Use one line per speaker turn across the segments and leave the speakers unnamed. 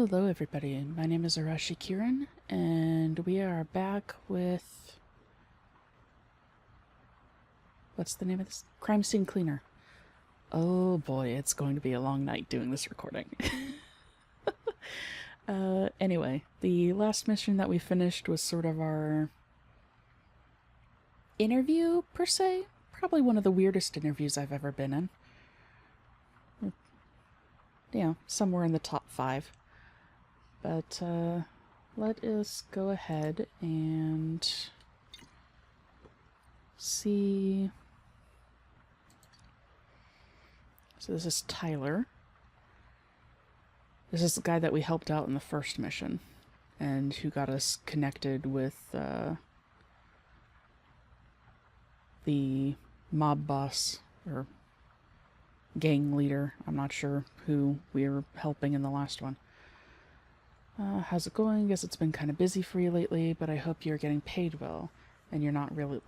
Hello everybody, my name is Arashi Kiran, and we are back with... What's the name of this? Crime Scene Cleaner. Oh boy, it's going to be a long night doing this recording. Anyway, the last mission that we finished was sort of our... interview, per se? Probably one of the weirdest interviews I've ever been in. Yeah, somewhere in the top 5. But, let us go ahead and see. So this is Tyler. This is the guy that we helped out in the first mission, and who got us connected with, the mob boss, or gang leader. I'm not sure who we were helping in the last one. How's it going? Guess it's been kind of busy for you lately, but I hope you're getting paid well, and you're not really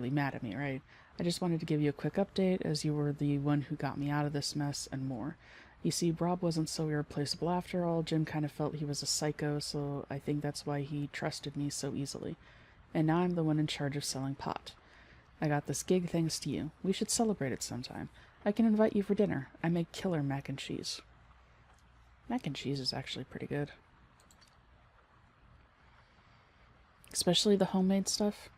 mad at me, right? I just wanted to give you a quick update, as you were the one who got me out of this mess and more. You see, Rob wasn't so irreplaceable after all. Jim kind of felt he was a psycho, so I think that's why he trusted me so easily. And now I'm the one in charge of selling pot. I got this gig thanks to you. We should celebrate it sometime. I can invite you for dinner. I make killer mac and cheese. Mac and cheese is actually pretty good. Especially the homemade stuff.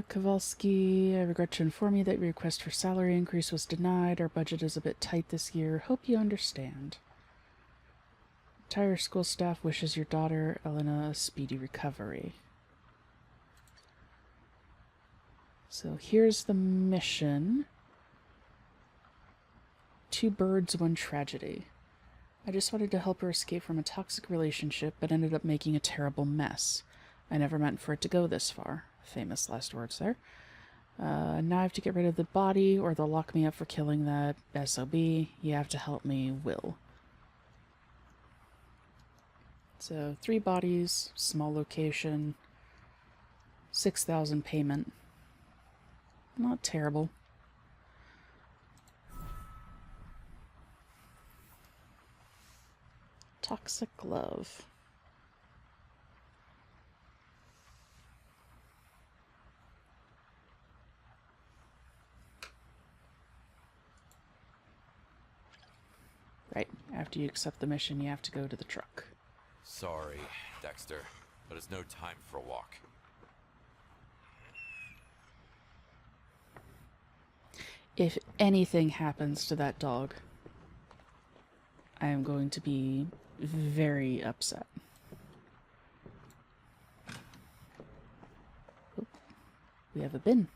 Kowalski, I regret to inform you that your request for salary increase was denied. Our budget is a bit tight this year. Hope you understand. Entire school staff wishes your daughter, Elena, a speedy recovery. So here's the mission. 2 birds, 1 tragedy. I just wanted to help her escape from a toxic relationship, but ended up making a terrible mess. I never meant for it to go this far. Famous last words there. Now I have to get rid of the body, or they'll lock me up for killing that SOB. You have to help me, Will. So 3 bodies, small location, 6,000 payment. Not terrible. Toxic love. Right, after you accept the mission, you have to go to the truck.
Sorry, Dexter, but it's no time for a walk.
If anything happens to that dog, I am going to be very upset. Oh, we have a bin.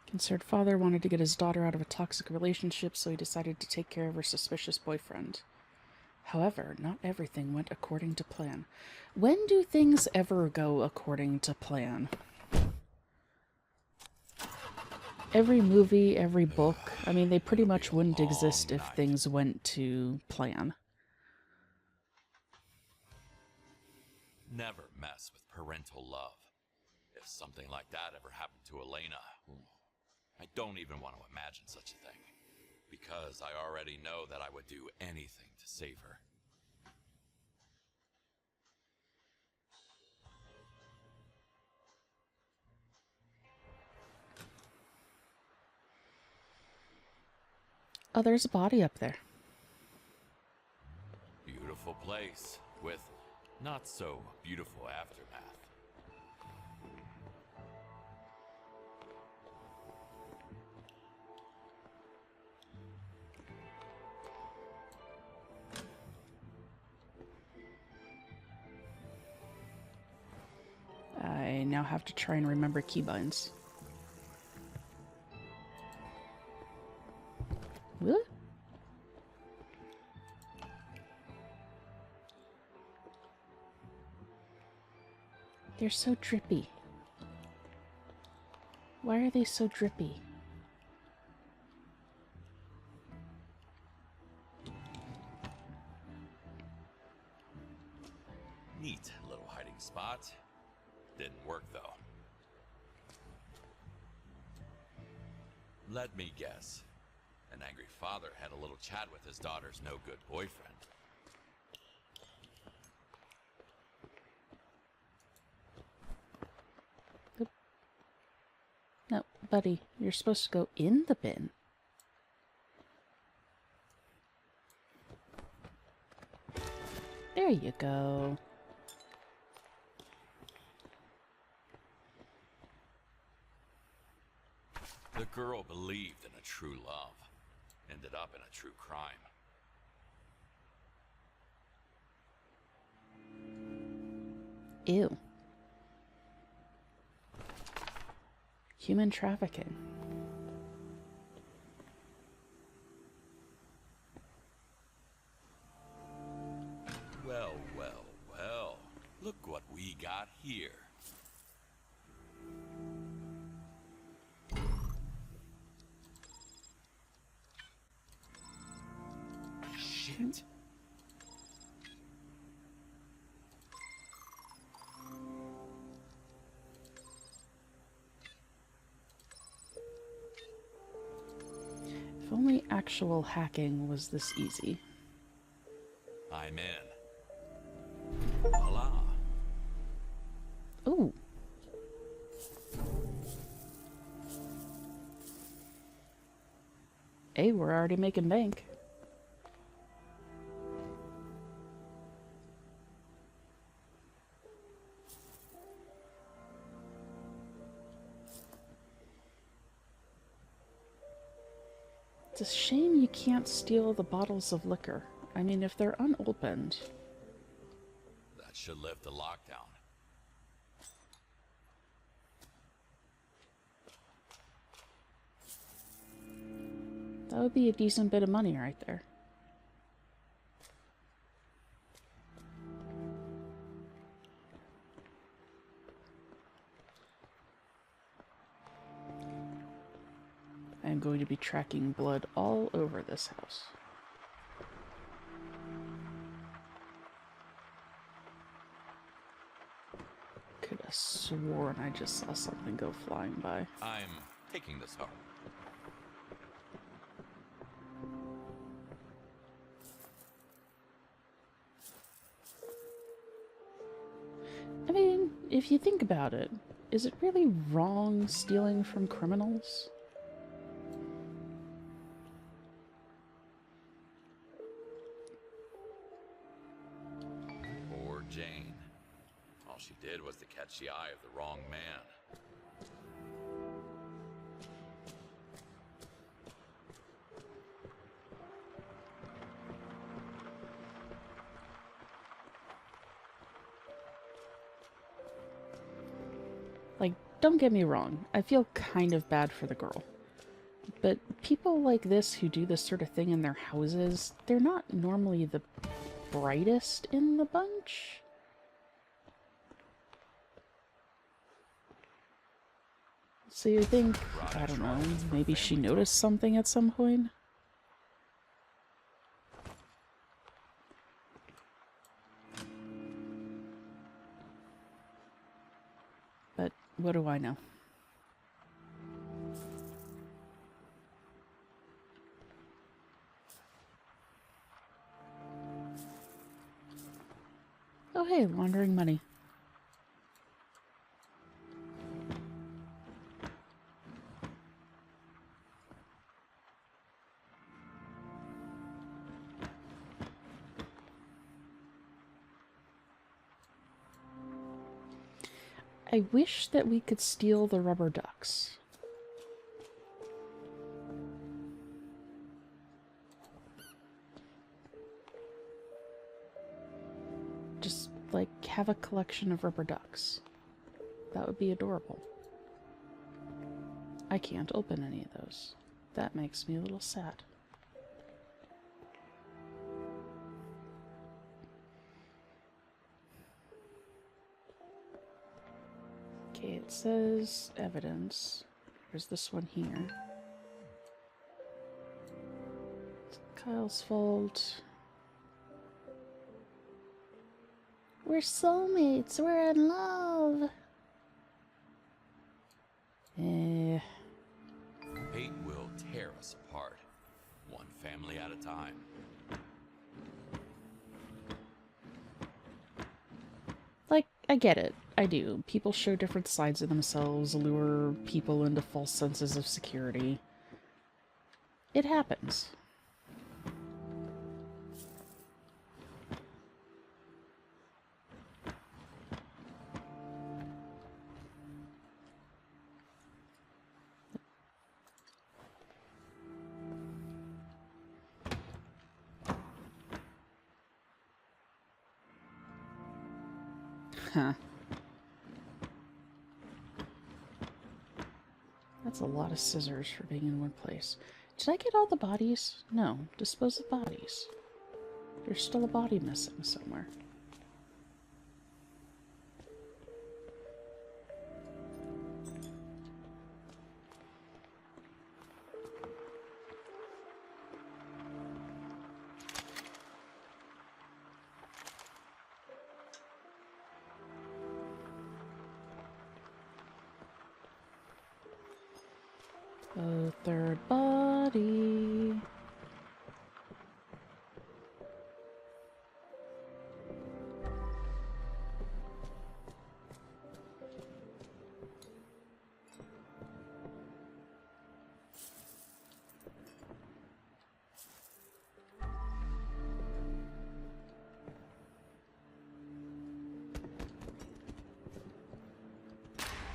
Concerned father wanted to get his daughter out of a toxic relationship, so he decided to take care of her suspicious boyfriend. However, not everything went according to plan. When do things ever go according to plan? Every movie, every book, I mean, they pretty much wouldn't exist if things went to plan.
Never mess with parental love. If something like that ever happened to Elena, I don't even want to imagine such a thing. Because I already know that I would do anything to save her.
Oh, there's a body up there.
Beautiful place, with not so beautiful aftermath.
I now have to try and remember keybinds. What? They're so drippy. Why are they so drippy?
Neat little hiding spot. Didn't work, though. Let me guess. An angry father had a little chat with his daughter's no-good boyfriend.
No, buddy, you're supposed to go in the bin. There you go.
The girl believed in a true love. Ended up in a true crime.
Ew. Human trafficking.
Well, well, well. Look what we got here. Shit.
If only actual hacking was this easy.
I'm in. Voila.
Ooh. Hey, we're already making bank. It's a shame you can't steal the bottles of liquor. I mean, if they're unopened.
That should lift the lockdown.
That would be a decent bit of money right there. I'm going to be tracking blood all over this house. Could have sworn I just saw something go flying by.
I'm taking this home.
I mean, if you think about it, is it really wrong stealing from criminals?
Poor Jane. All she did was to catch the eye of the wrong man.
Like, don't get me wrong, I feel kind of bad for the girl. But people like this who do this sort of thing in their houses, they're not normally the brightest in the bunch. So you think, I don't know, maybe she noticed something at some point? But what do I know? Oh hey, laundering money. I wish that we could steal the rubber ducks. Just, like, have a collection of rubber ducks. That would be adorable. I can't open any of those. That makes me a little sad. Okay, it says evidence. There's this one here. It's Kyle's fault. We're soulmates. We're in love.
Fate will tear us apart, one family at a time.
Like, I get it. I do. People show different sides of themselves, lure people into false senses of security. It happens. Huh. That's a lot of scissors for being in one place. Did I get all the bodies? No. Dispose of bodies. There's still a body missing somewhere. A third body.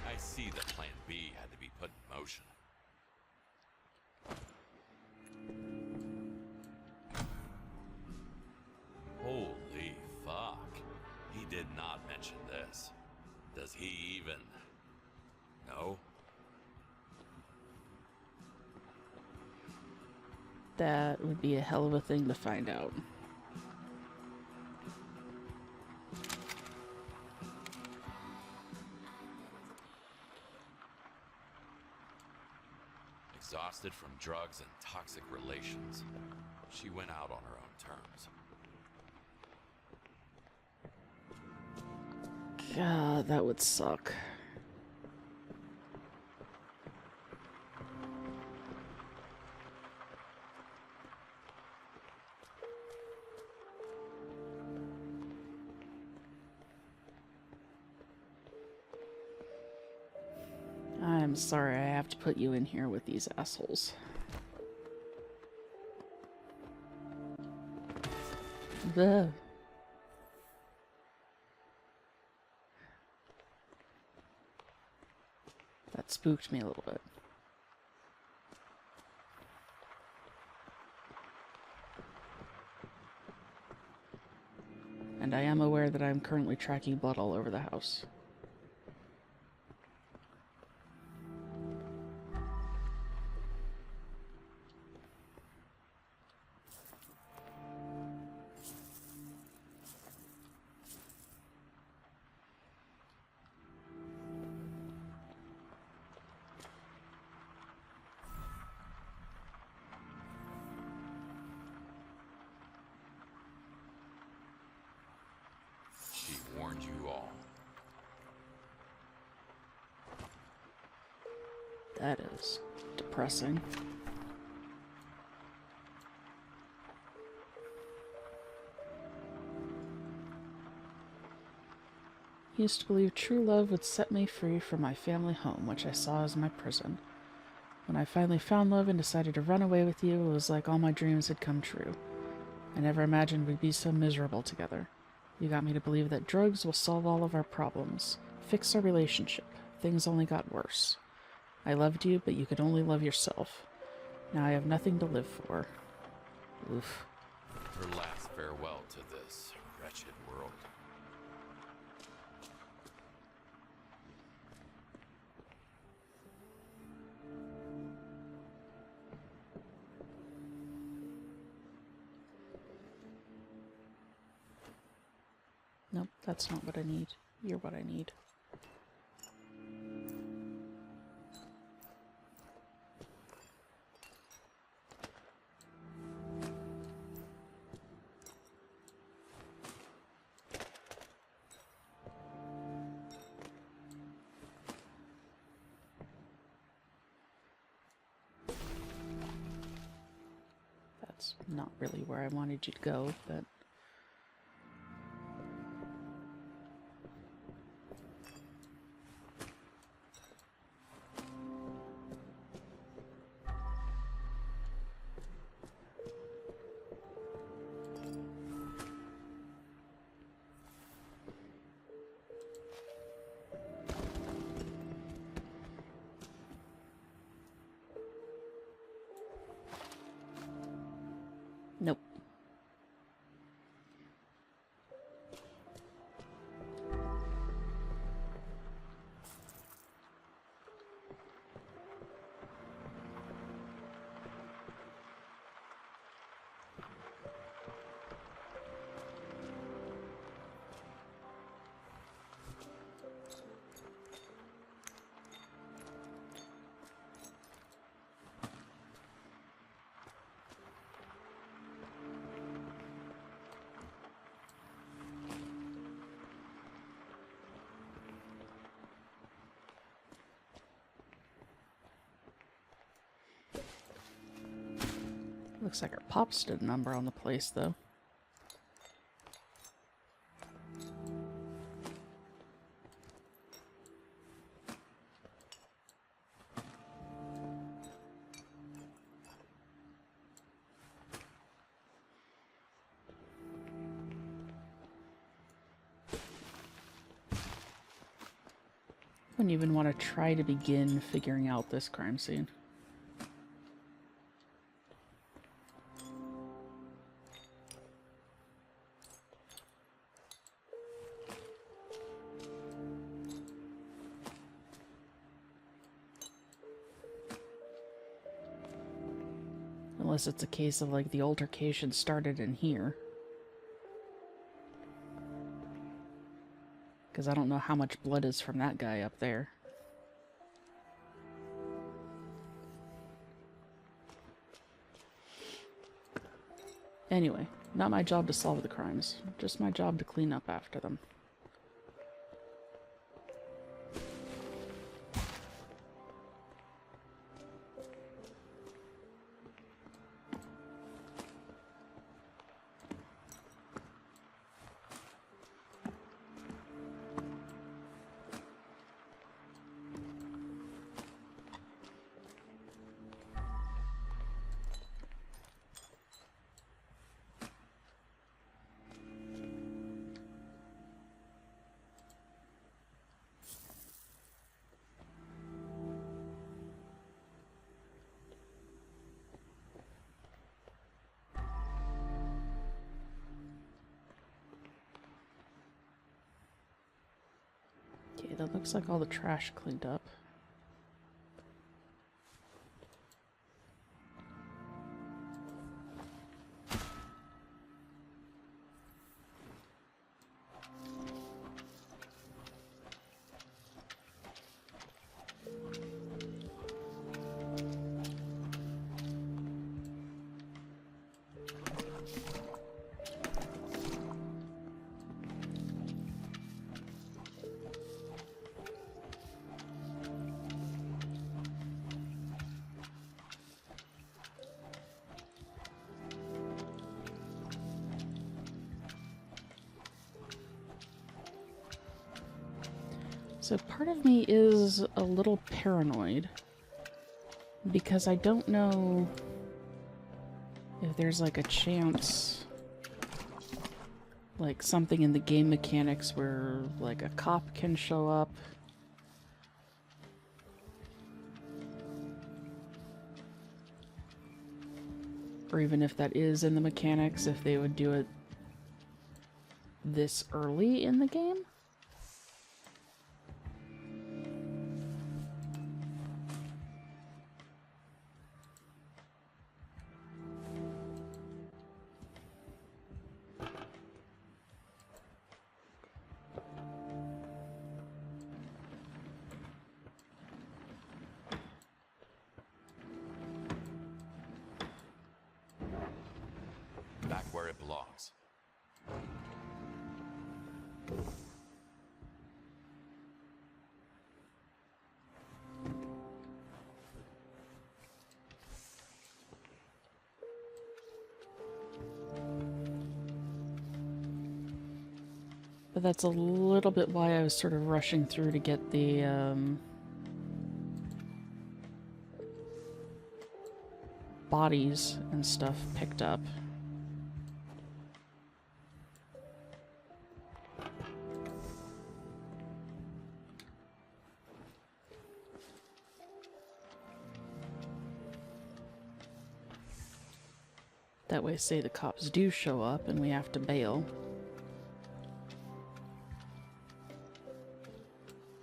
I see that Plan B had to be put in motion. Holy fuck. He did not mention this. Does he even... know?
That would be a hell of a thing to find out.
Exhausted from drugs and toxic relations, she went out on her own terms.
God, that would suck. I'm sorry I have to put you in here with these assholes. Ugh. That spooked me a little bit. And I am aware that I'm currently tracking blood all over the house.
She warned you all.
That is depressing. I used to believe true love would set me free from my family home, which I saw as my prison. When I finally found love and decided to run away with you, it was like all my dreams had come true. I never imagined we'd be so miserable together. You got me to believe that drugs will solve all of our problems, fix our relationship. Things only got worse. I loved you, but you could only love yourself. Now I have nothing to live for. Oof.
Her last farewell to this wretched world.
Nope, that's not what I need. You're what I need. not really where I wanted you to go, but... Nope. Looks like our pops did a number on the place, though. Wouldn't even want to try to begin figuring out this crime scene. Unless it's a case of, like, the altercation started in here. Because I don't know how much blood is from that guy up there. Anyway, not my job to solve the crimes. Just my job to clean up after them. Okay, that looks like all the trash cleaned up. So part of me is a little paranoid because I don't know if there's like a chance, like something in the game mechanics where like a cop can show up. Or even if that is in the mechanics, if they would do it this early in the game.
Back where it belongs.
But that's a little bit why I was sort of rushing through to get the, bodies and stuff picked up. That way, say the cops do show up and we have to bail.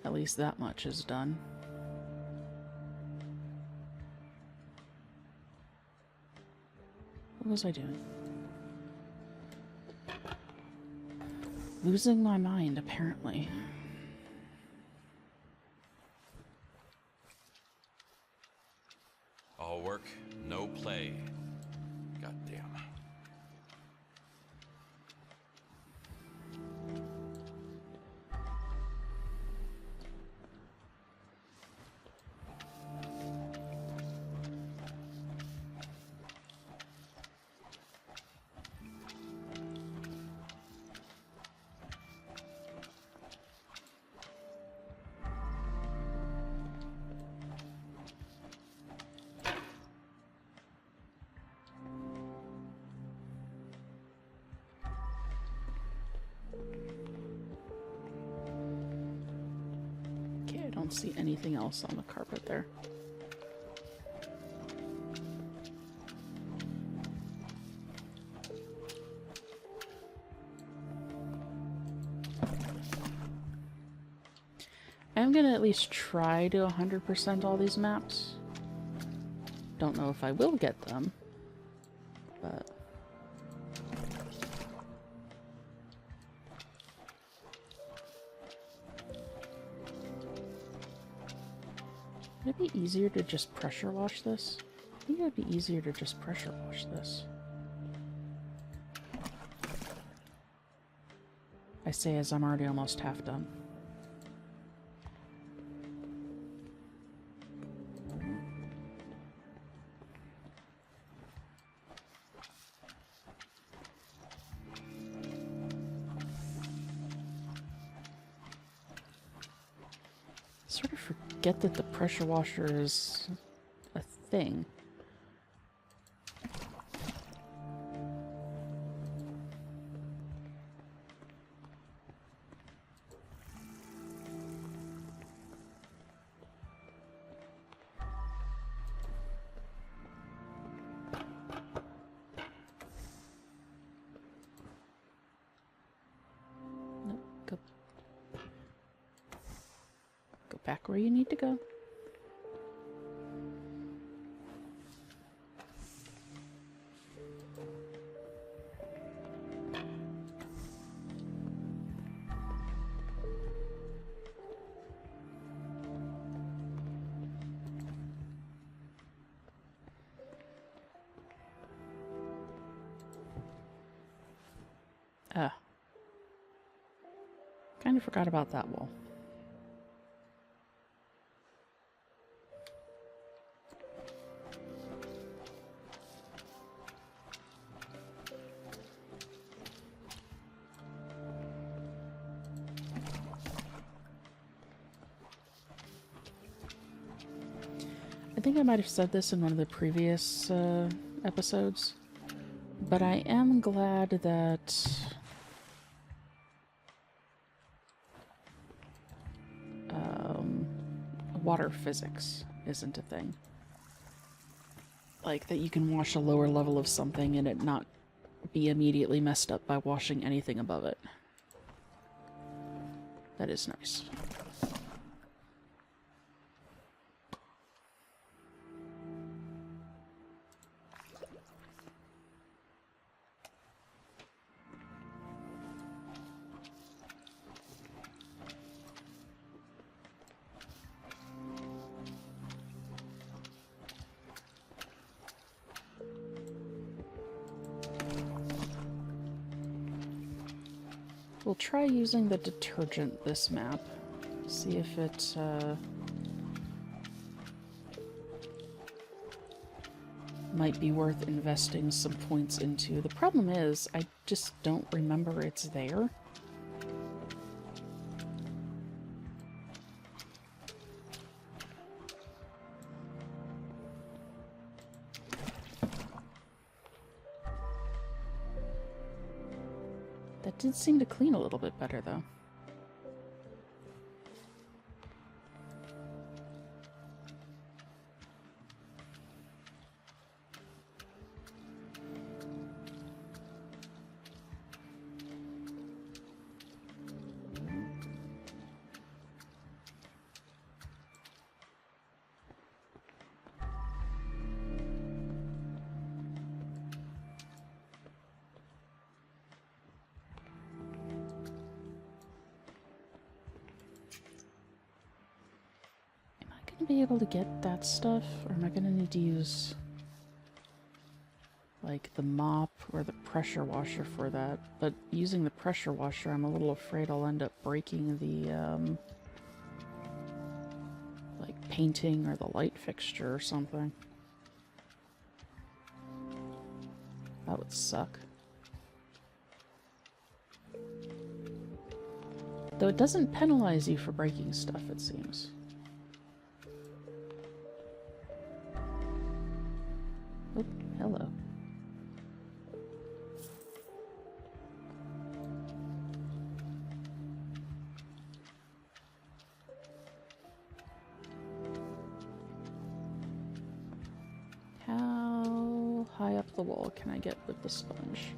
At least that much is done. What was I doing? Losing my mind, apparently.
All work, no play. Goddamn.
I don't see anything else on the carpet there. I'm gonna at least try to 100% all these maps. Don't know if I will get them, but... Would it be easier to just pressure wash this? I think it would be easier to just pressure wash this. I say as I'm already almost half done. Sort of forget that the pressure washer is a thing. Nope, go back where you need to go. Kind of forgot about that wall. I think I might have said this in one of the previous episodes, but I am glad that water physics isn't a thing. Like, that you can wash a lower level of something and it not be immediately messed up by washing anything above it. That is nice. We'll try using the detergent this map. See if it, might be worth investing some points into. The problem is, I just don't remember it's there. That did seem to clean a little bit better, though. Be able to get that stuff, or am I gonna need to use like the mop or the pressure washer for that? But using the pressure washer, I'm a little afraid I'll end up breaking the like painting or the light fixture or something. That would suck. Though it doesn't penalize you for breaking stuff, it seems. Oh, hello. How high up the wall can I get with the sponge?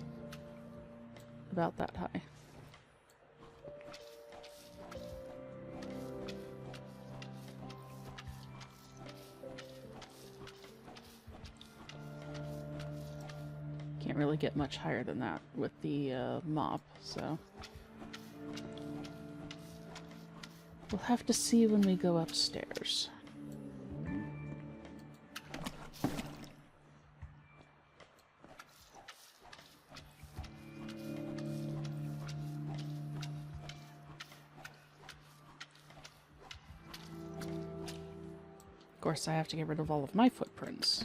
About that high. Can't really get much higher than that with the mop, so we'll have to see when we go upstairs. Of course, I have to get rid of all of my footprints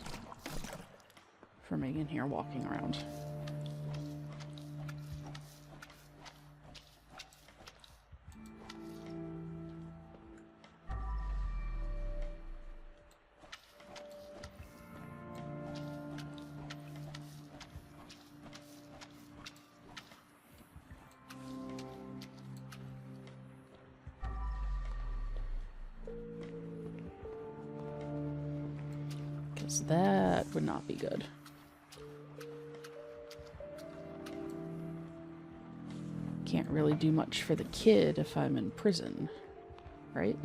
for me in here walking around. Because that would not be good. Can't really do much for the kid if I'm in prison, right?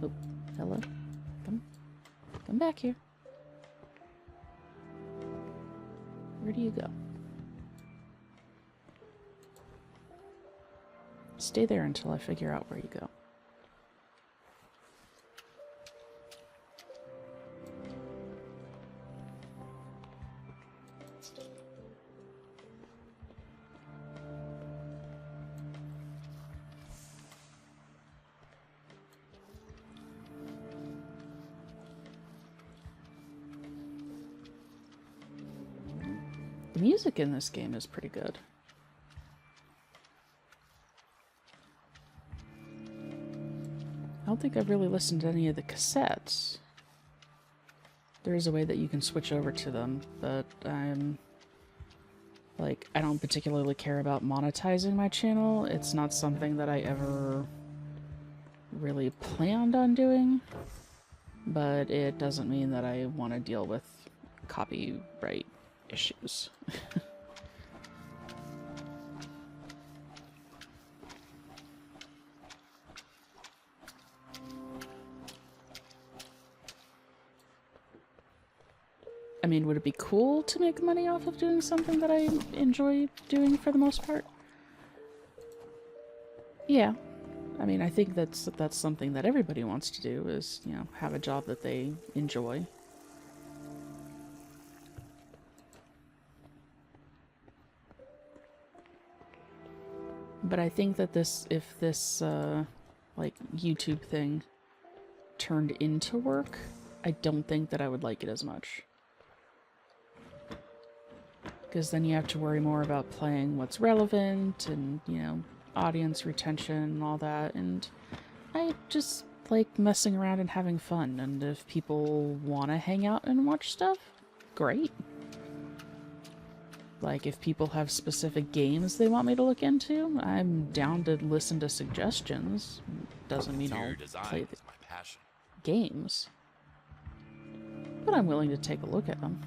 Oh, hello? Come back here. Where do you go? Stay there until I figure out where you go. The music in this game is pretty good. I don't think I've really listened to any of the cassettes. There is a way that you can switch over to them, but I don't particularly care about monetizing my channel. It's not something that I ever really planned on doing, but it doesn't mean that I want to deal with copyright issues. I mean, would it be cool to make money off of doing something that I enjoy doing for the most part? Yeah. I mean, I think that's something that everybody wants to do, is, you know, have a job that they enjoy. But I think that if this like YouTube thing turned into work, I don't think that I would like it as much. Because then you have to worry more about playing what's relevant and, you know, audience retention and all that. And I just like messing around and having fun. And if people want to hang out and watch stuff, great. Like, if people have specific games they want me to look into, I'm down to listen to suggestions. Doesn't mean
Interior
I'll
design
play
is
the
my passion.
games, but I'm willing to take a look at them.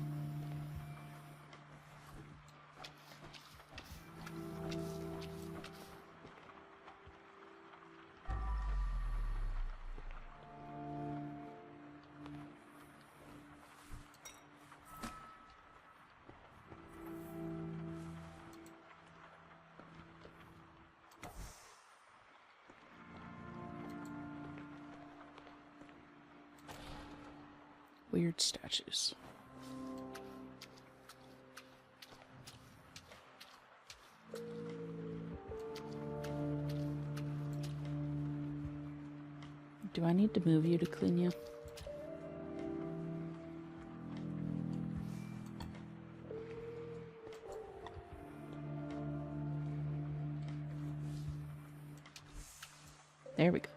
Weird statues. Do I need to move you to clean you? There we go.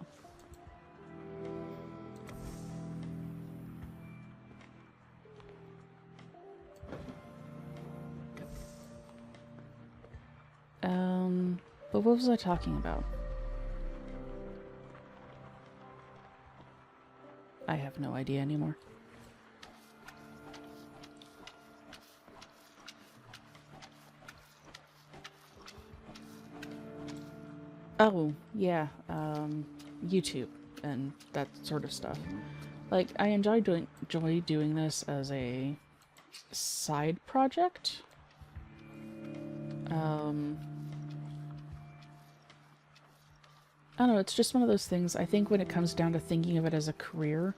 But what was I talking about? I have no idea anymore. Oh, yeah, YouTube and that sort of stuff. Like, I enjoy doing this as a side project. I don't know, it's just one of those things. I think when it comes down to thinking of it as a career,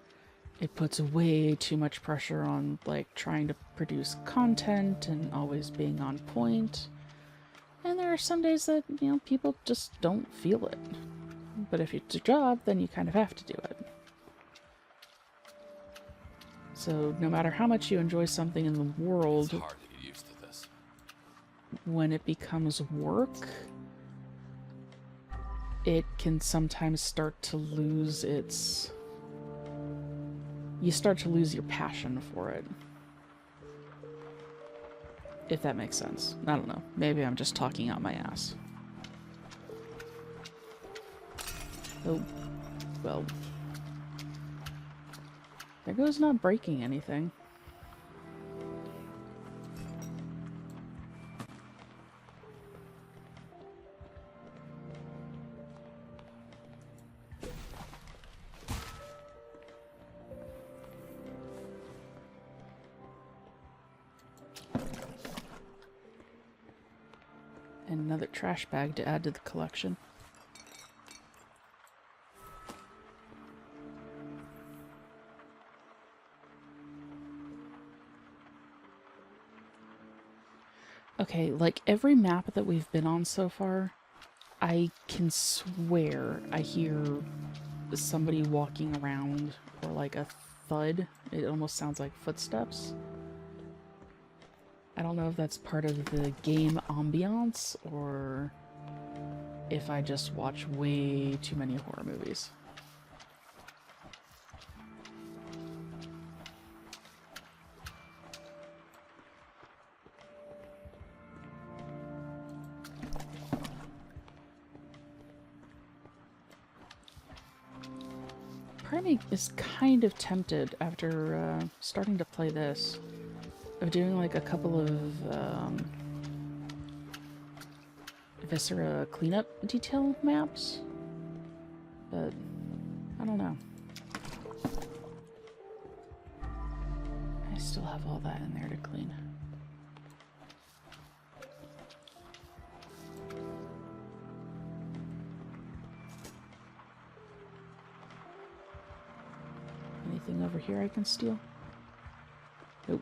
it puts way too much pressure on, like, trying to produce content and always being on point. And there are some days that, you know, people just don't feel it. But if it's a job, then you kind of have to do it. So no matter how much you enjoy something in the world,
It's hard to get used to this.
when it becomes work, it can sometimes start to lose its... You start to lose your passion for it. If that makes sense. I don't know. Maybe I'm just talking out my ass. Oh, well. There goes not breaking anything. And another trash bag to add to the collection. Okay, like every map that we've been on so far, I can swear I hear somebody walking around or like a thud. It almost sounds like footsteps. I don't know if that's part of the game ambiance or if I just watch way too many horror movies. Part of me is kind of tempted after starting to play this of doing like a couple of Viscera cleanup detail maps, but I don't know. I still have all that in there to clean. Anything over here I can steal? Nope.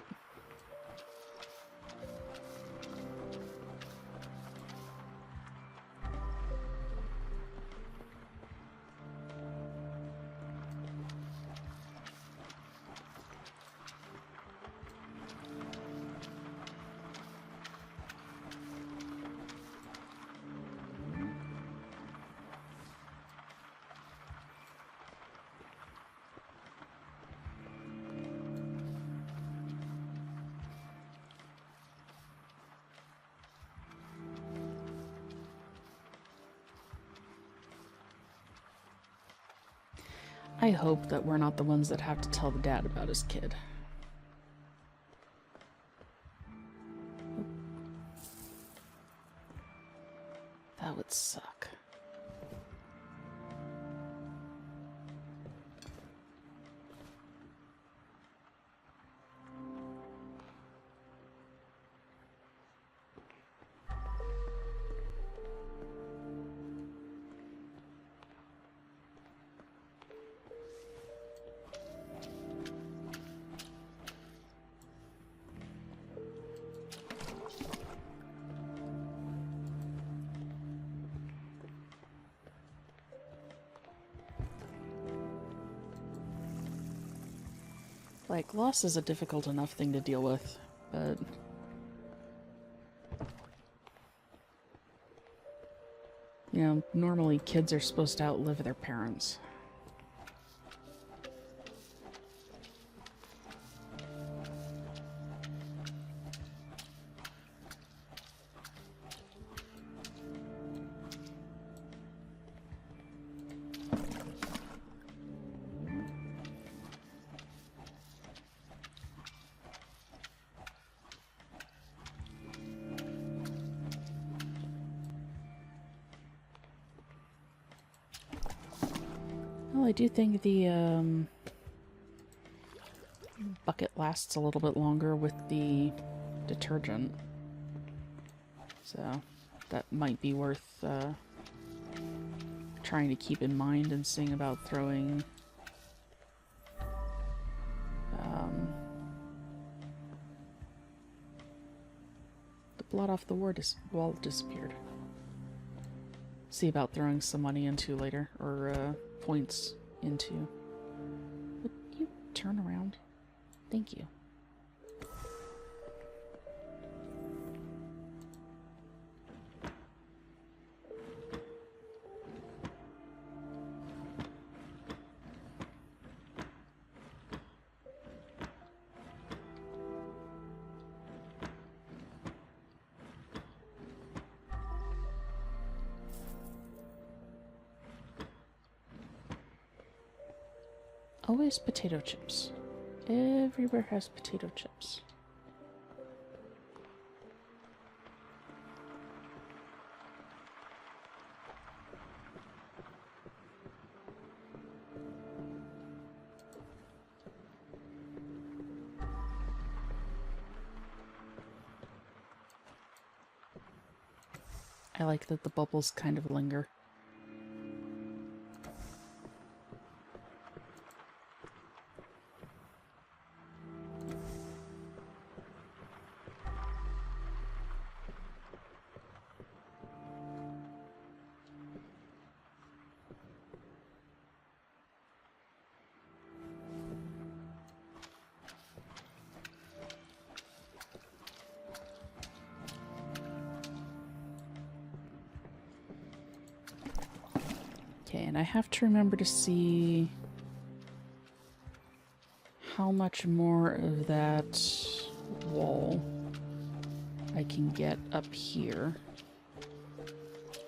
I hope that we're not the ones that have to tell the dad about his kid. That would suck. Like, loss is a difficult enough thing to deal with, but... You know, normally kids are supposed to outlive their parents. Well, I do think the bucket lasts a little bit longer with the detergent. So that might be worth trying to keep in mind and seeing about throwing the blood off the wall disappeared. See about throwing some money into later, or points into. Would you turn around? Thank you. Always potato chips. Everywhere has potato chips. I like that the bubbles kind of linger. Okay, and I have to remember to see how much more of that wall I can get up here.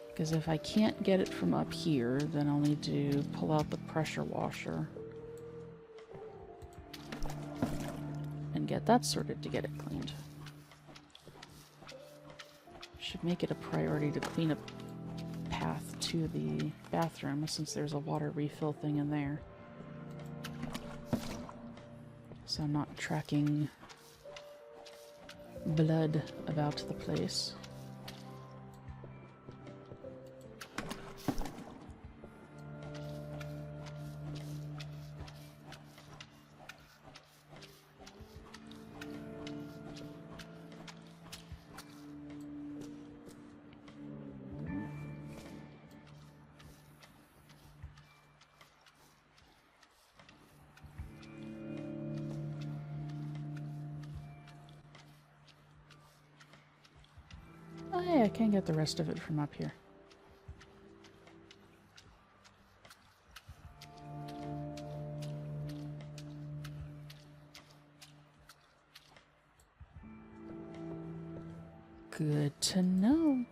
Because if I can't get it from up here, then I'll need to pull out the pressure washer and get that sorted to get it cleaned. Should make it a priority to clean up path to the bathroom since there's a water refill thing in there. So I'm not tracking blood about the place. Oh hey, I can get the rest of it from up here. Good to know.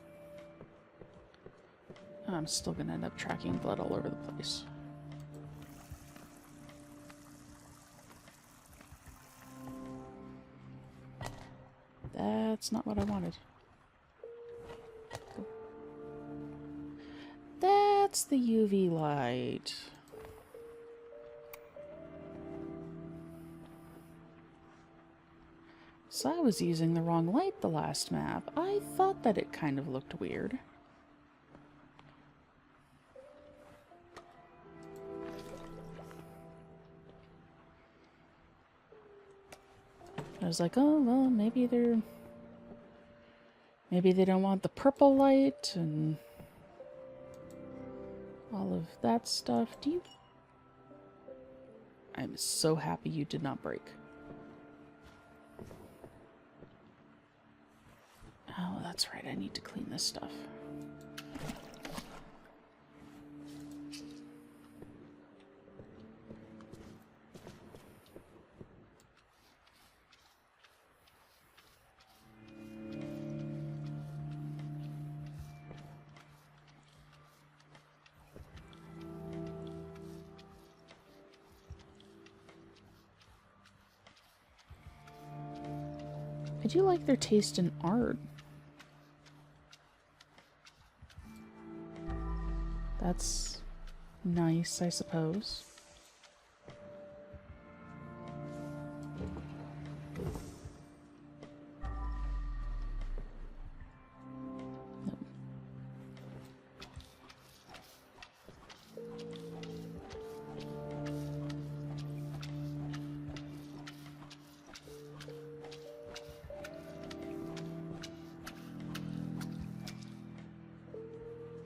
I'm still gonna end up tracking blood all over the place. That's not what I wanted. That's the UV light. So I was using the wrong light the last map. I thought that it kind of looked weird. I was like, oh, well, maybe they don't want the purple light and all of that stuff. I'm so happy you did not break. Oh, that's right. I need to clean this stuff. I do like their taste in art. That's nice, I suppose.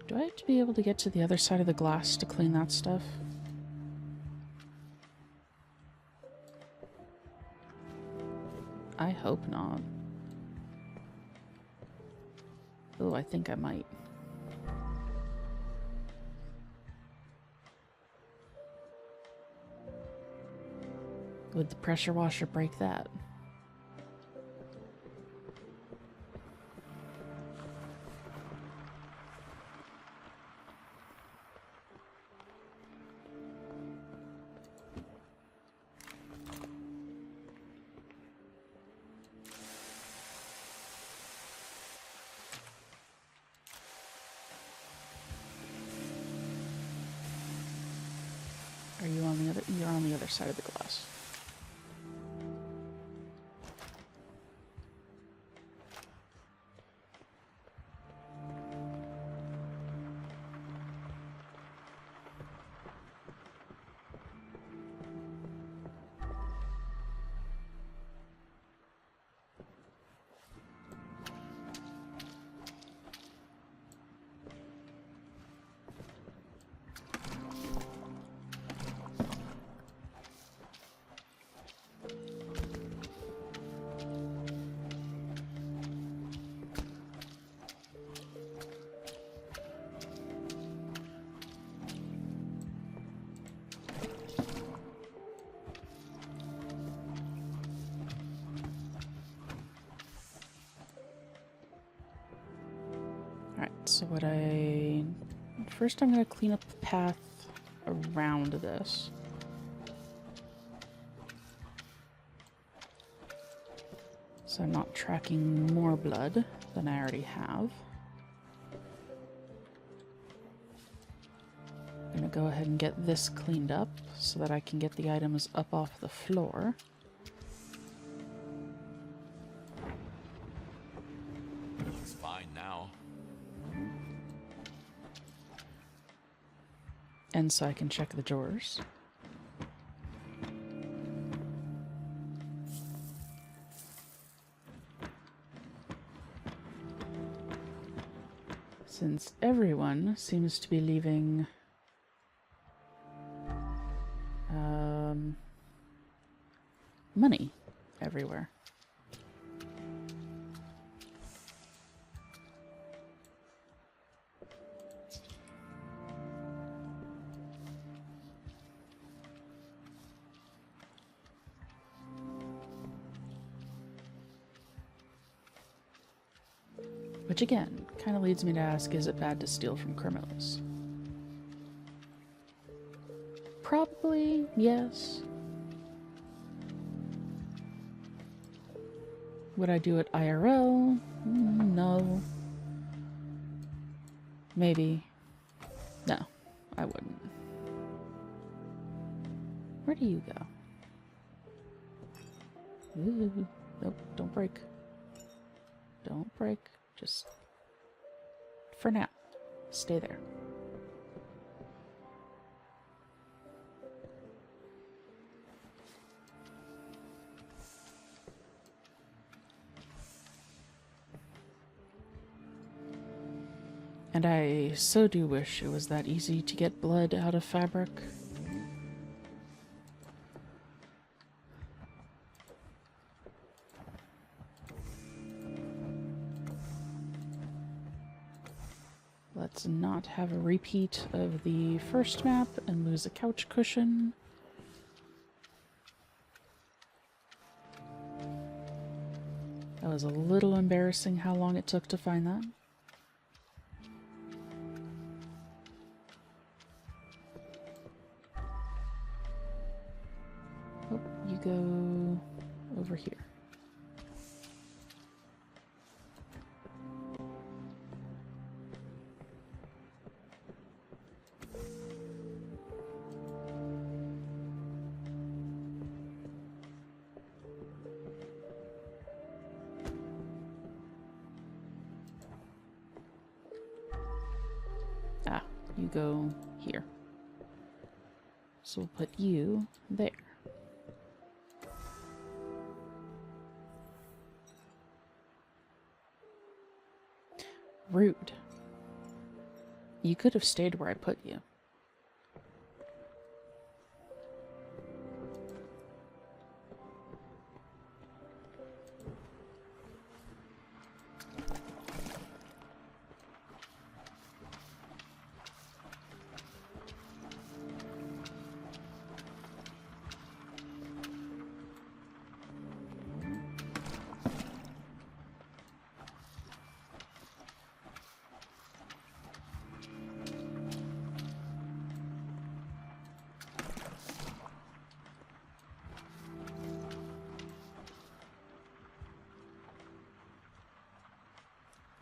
Do I have to be able to get to the other side of the glass to clean that stuff? I hope not. Oh, I think I might. Would the pressure washer break that? Are you on the other? You're on the other side of the glass. So first I'm going to clean up the path around this. So I'm not tracking more blood than I already have. I'm going to go ahead and get this cleaned up so that I can get the items up off the floor.
Looks fine now.
And so I can check the drawers. Since everyone seems to be leaving money everywhere. Which again, kind of leads me to ask, is it bad to steal from criminals? Probably, yes. Would I do it IRL? No. Maybe. No, I wouldn't. Where do you go? Ooh, nope, don't break. Don't break. Just for now, stay there. And I so do wish it was that easy to get blood out of fabric. Let's not have a repeat of the first map and lose a couch cushion. That was a little embarrassing how long it took to find that. Oh, you go over here. Ah, you go here. So we'll put you there. Rude. You could have stayed where I put you.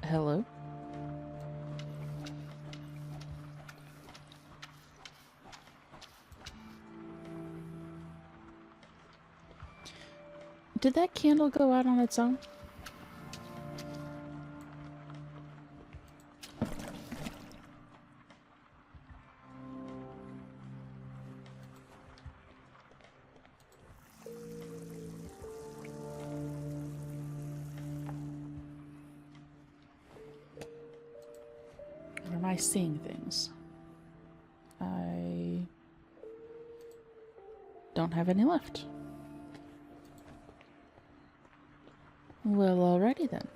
Hello? Did that candle go out on its own? Or am I seeing things? I don't have any left. Well, alrighty then.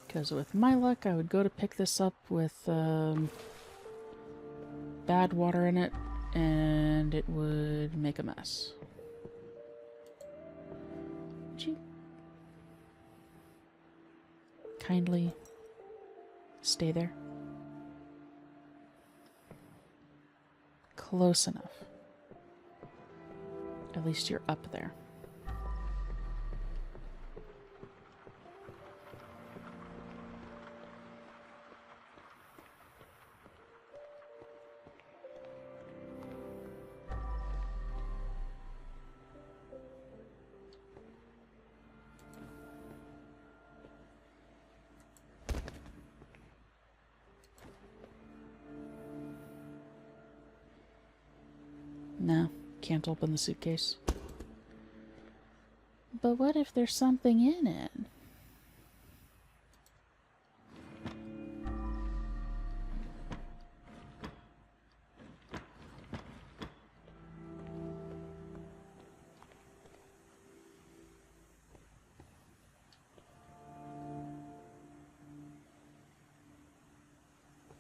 Because with my luck, I would go to pick this up with bad water in it, and it would make a mess. Would you kindly stay there? Close enough. At least you're up there. No, can't open the suitcase. But what if there's something in it?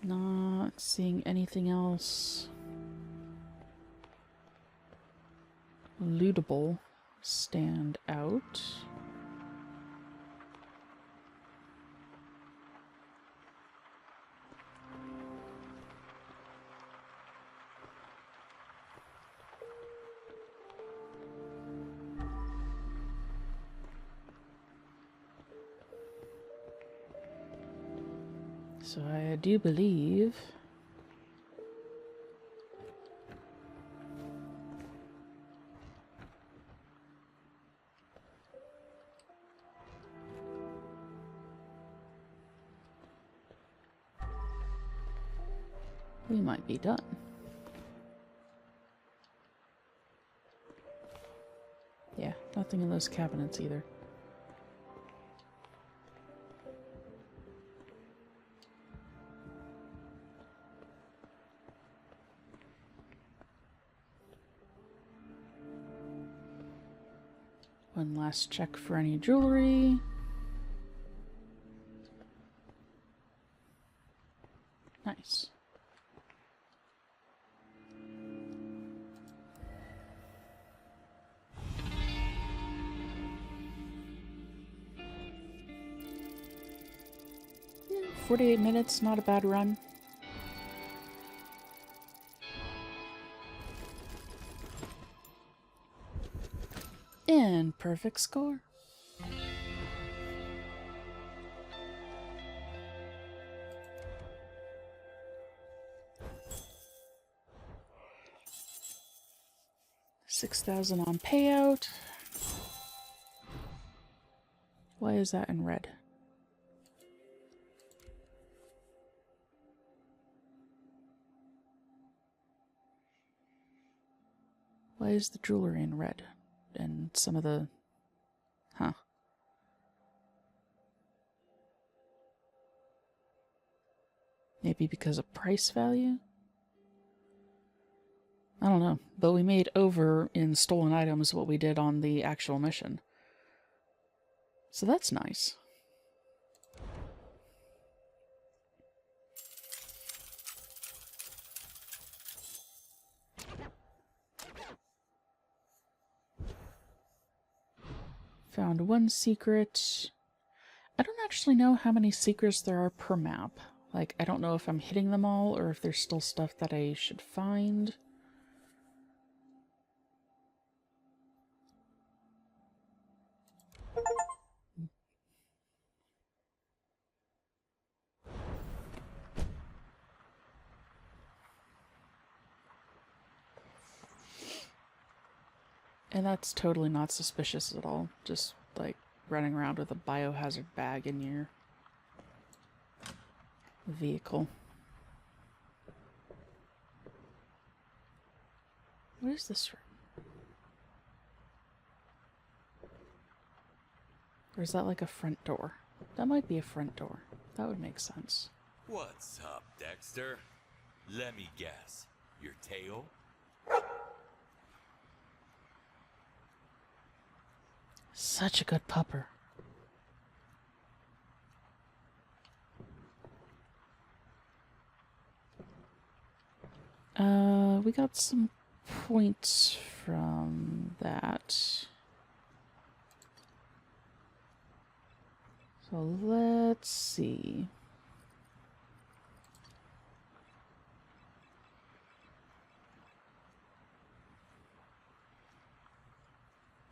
Not seeing anything else lootable stand out. So I do believe we might be done. Yeah, nothing in those cabinets either. One last check for any jewelry. Nice. Yeah, 48 minutes, not a bad run. And perfect score. $6,000 on payout. Why is that in red? Why is the jewelry in red? And some of the... Huh. Maybe because of price value? I don't know. But we made over in stolen items what we did on the actual mission. So that's nice. Found one secret. I don't actually know how many secrets there are per map. Like, I don't know if I'm hitting them all or if there's still stuff that I should find. And that's totally not suspicious at all. Just, like, running around with a biohazard bag in your vehicle. What is this room? Or is that like a front door? That might be a front door. That would make sense.
What's up, Dexter? Let me guess. Your tail?
Such a good pupper. We got some points from that. So let's see.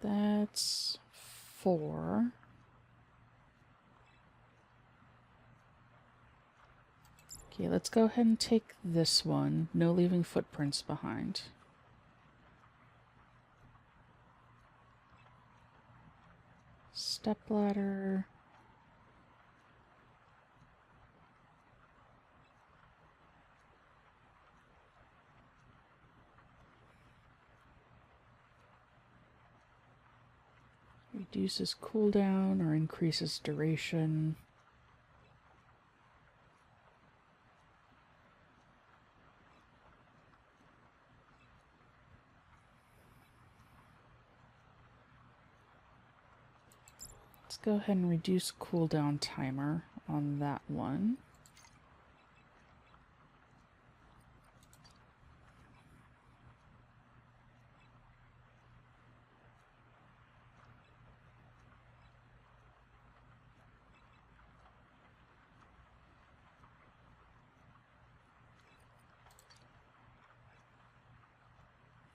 That's 4. Okay, let's go ahead and take this one. No leaving footprints behind. Stepladder. Reduces cooldown or increases duration. Let's go ahead and reduce cooldown timer on that one.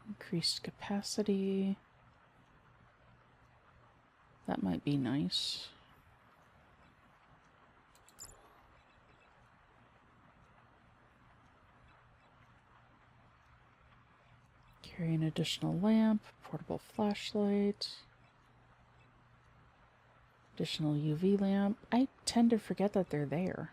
Increased capacity. That might be nice. Carry an additional lamp, portable flashlight, additional UV lamp. I tend to forget that they're there.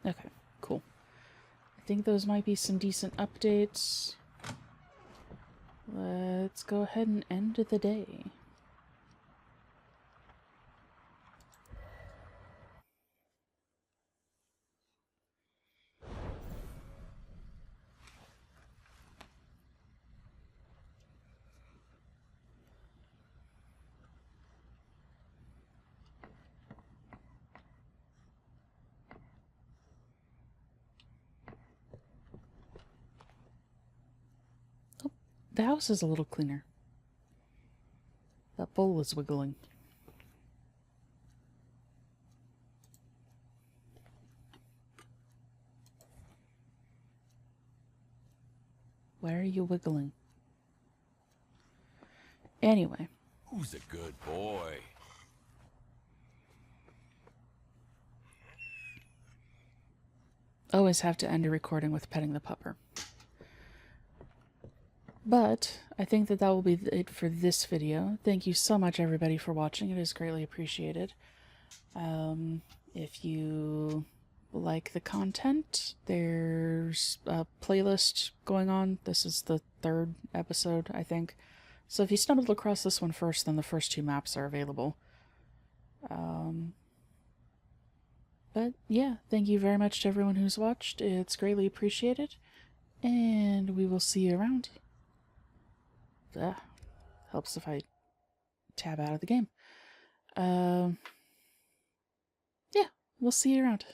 Okay, cool. I think those might be some decent updates. Let's go ahead and end the day. Oh, the house is a little cleaner. That bowl is wiggling. Why are you wiggling? Anyway.
Who's a good boy?
Always have to end a recording with petting the pupper. But I think that will be it for this video. Thank you so much, everybody, for watching. It is greatly appreciated. If you like the content, there's a playlist going on. This is the 3rd episode, I think. So if you stumbled across this one first, then the first 2 maps are available. But yeah, thank you very much to everyone who's watched. It's greatly appreciated. And we will see you around. Helps if I tab out of the game. Yeah, we'll see you around.